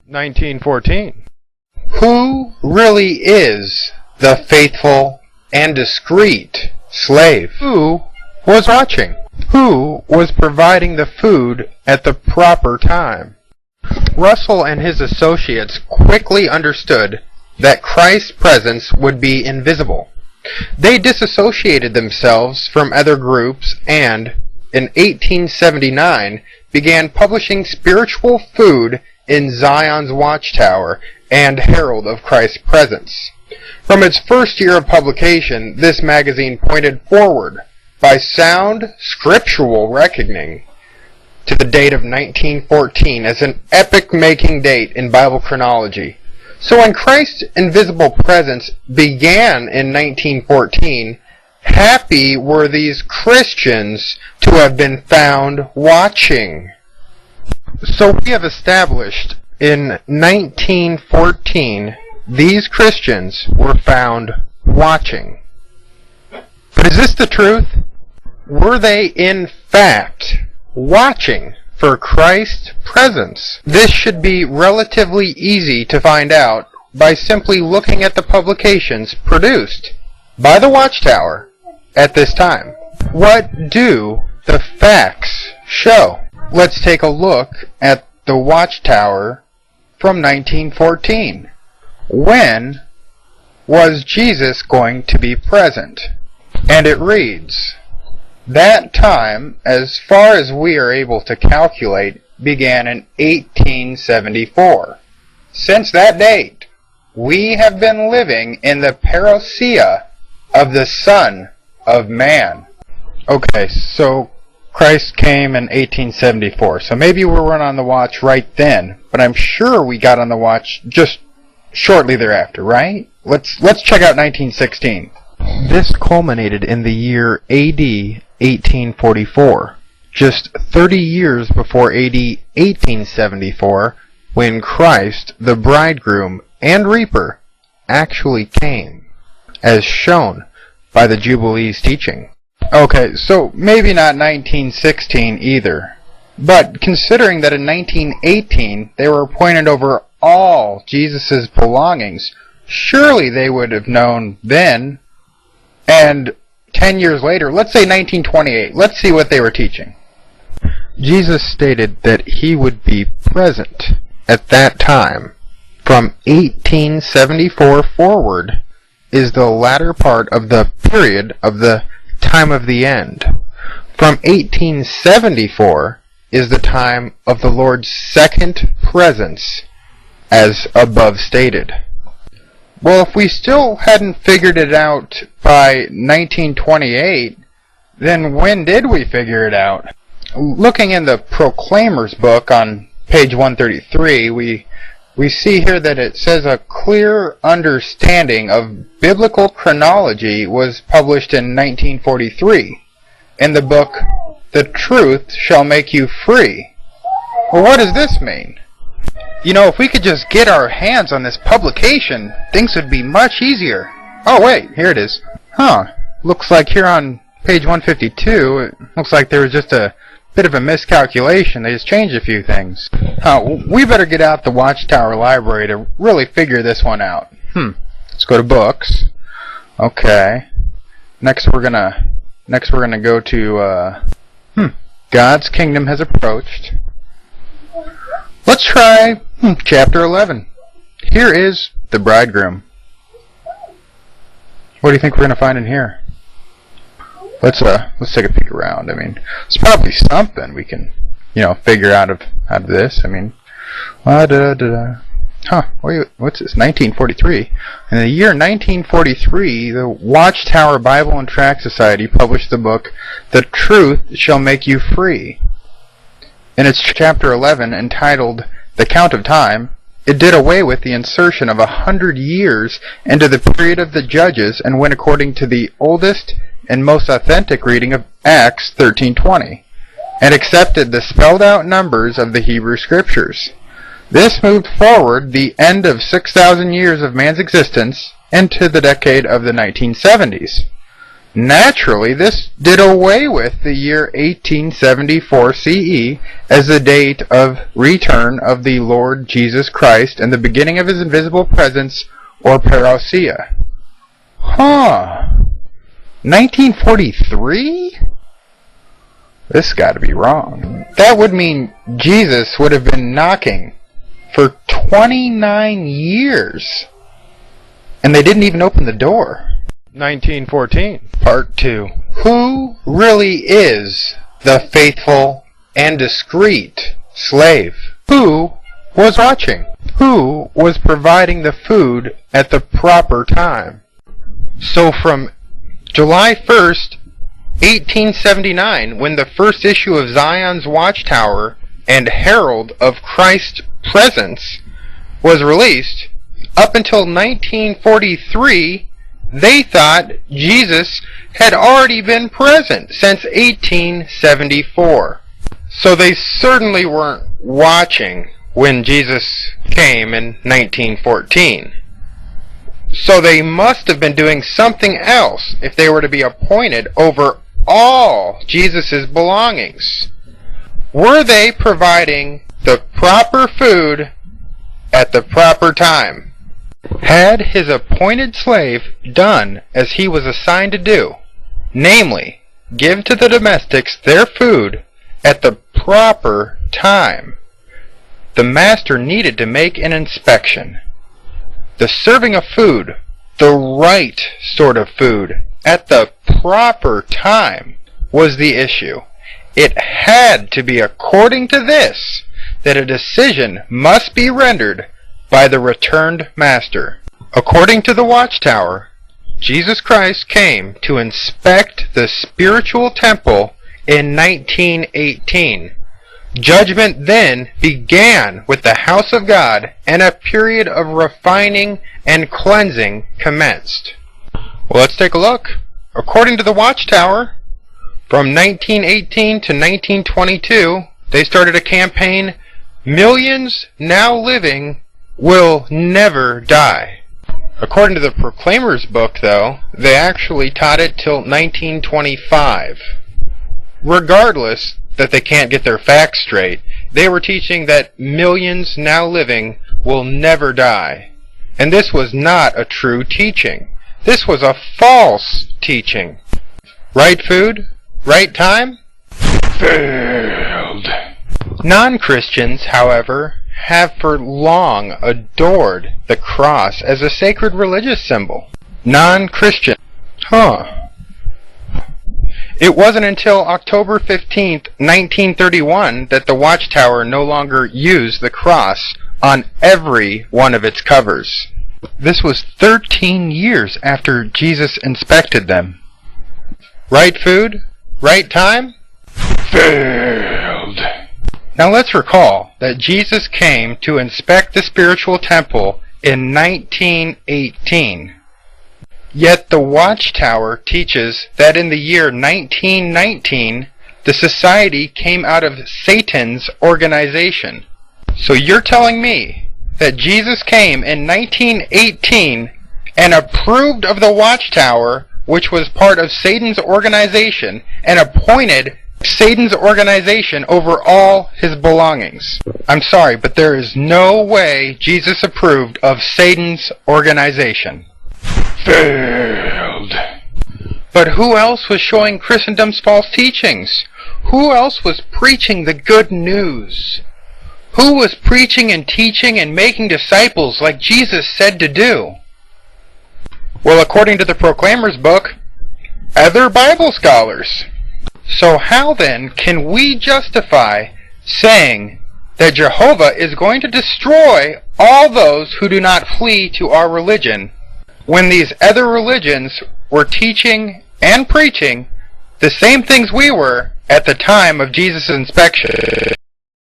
1914. Who really is the faithful and discreet slave? Who was watching? Who was providing the food at the proper time? Russell and his associates quickly understood that Christ's presence would be invisible. They disassociated themselves from other groups and, in 1879, began publishing spiritual food in Zion's Watchtower and Herald of Christ's Presence. From its first year of publication, this magazine pointed forward by sound scriptural reckoning to the date of 1914 as an epoch-making date in Bible chronology. So when Christ's invisible presence began in 1914, happy were these Christians to have been found watching. So we have established in 1914 these Christians were found watching. But is this the truth? Were they in fact watching for Christ's presence? This should be relatively easy to find out by simply looking at the publications produced by the Watchtower at this time. What do the facts show? Let's take a look at the Watchtower from 1914. When was Jesus going to be present? And it reads, that time, as far as we are able to calculate, began in 1874. Since that date, we have been living in the parousia of the Son of Man. Okay, so Christ came in 1874, so maybe we weren't on the watch right then, but I'm sure we got on the watch just shortly thereafter, right? Let's check out 1916. This culminated in the year AD 1844, just 30 years before AD 1874, when Christ, the bridegroom and reaper, actually came, as shown by the Jubilee's teaching. Okay, so maybe not 1916 either, but considering that in 1918 they were appointed over all Jesus' belongings, surely they would have known then. And 10 years later, let's say 1928, let's see what they were teaching. Jesus stated that he would be present at that time. From 1874 forward is the latter part of the period of the time of the end. From 1874 is the time of the Lord's second presence, as above stated. Well, if we still hadn't figured it out by 1928, then when did we figure it out? Looking in the Proclaimer's book on page 133, we see here that it says a clear understanding of biblical chronology was published in 1943 in the book, The Truth Shall Make You Free. Well, what does this mean? You know, if we could just get our hands on this publication, things would be much easier. Oh wait, here it is. Huh, looks like here on page 152, it looks like there was just a bit of a miscalculation. They just changed a few things. We better get out the Watchtower Library to really figure this one out. Let's go to books. Okay. Next we're gonna go to God's Kingdom Has Approached. Let's try chapter 11. Here is the bridegroom. What do you think we're gonna find in here? Let's take a peek around. I mean, it's probably something we can, figure out of this. I mean, what's this? 1943. In the year 1943, the Watchtower Bible and Tract Society published the book, The Truth Shall Make You Free. In its chapter 11, entitled The Count of Time, it did away with the insertion of 100 years into the period of the Judges and went according to the oldest and most authentic reading of Acts 13:20, and accepted the spelled-out numbers of the Hebrew Scriptures. This moved forward the end of 6,000 years of man's existence into the decade of the 1970s. Naturally, this did away with the year 1874 CE as the date of return of the Lord Jesus Christ and the beginning of his invisible presence, or parousia. 1943? This gotta be wrong. That would mean Jesus would have been knocking for 29 years. And they didn't even open the door. 1914. Part 2. Who really is the faithful and discreet slave? Who was watching? Who was providing the food at the proper time? So from July 1st, 1879, when the first issue of Zion's Watchtower and Herald of Christ's Presence was released, up until 1943, they thought Jesus had already been present since 1874. So they certainly weren't watching when Jesus came in 1914. So they must have been doing something else if they were to be appointed over all Jesus' belongings. Were they providing the proper food at the proper time? Had his appointed slave done as he was assigned to do, namely, give to the domestics their food at the proper time, the master needed to make an inspection. The serving of food, the right sort of food, at the proper time was the issue. It had to be according to this that a decision must be rendered by the returned master. According to the Watchtower, Jesus Christ came to inspect the spiritual temple in 1918. Judgment then began with the house of God, and a period of refining and cleansing commenced. Well, let's take a look. According to the Watchtower, from 1918 to 1922, they started a campaign, "Millions Now Living Will Never Die." According to the Proclaimer's book, though, they actually taught it till 1925. Regardless that they can't get their facts straight, they were teaching that millions now living will never die. And this was not a true teaching. This was a false teaching. Right food? Right time? Failed. Non-Christians, however, have for long adored the cross as a sacred religious symbol. Non-Christian. It wasn't until October 15th, 1931 that the Watchtower no longer used the cross on every one of its covers. This was 13 years after Jesus inspected them. Right food? Right time? Failed. Now let's recall that Jesus came to inspect the spiritual temple in 1918. Yet the Watchtower teaches that in the year 1919, the society came out of Satan's organization. So you're telling me that Jesus came in 1918 and approved of the Watchtower, which was part of Satan's organization, and appointed Satan's organization over all his belongings. I'm sorry, but there is no way Jesus approved of Satan's organization. Failed. But who else was showing Christendom's false teachings? Who else was preaching the good news? Who was preaching and teaching and making disciples like Jesus said to do? Well, according to the Proclaimer's book, other Bible scholars. So how then can we justify saying that Jehovah is going to destroy all those who do not flee to our religion, when these other religions were teaching and preaching the same things we were at the time of Jesus' inspection?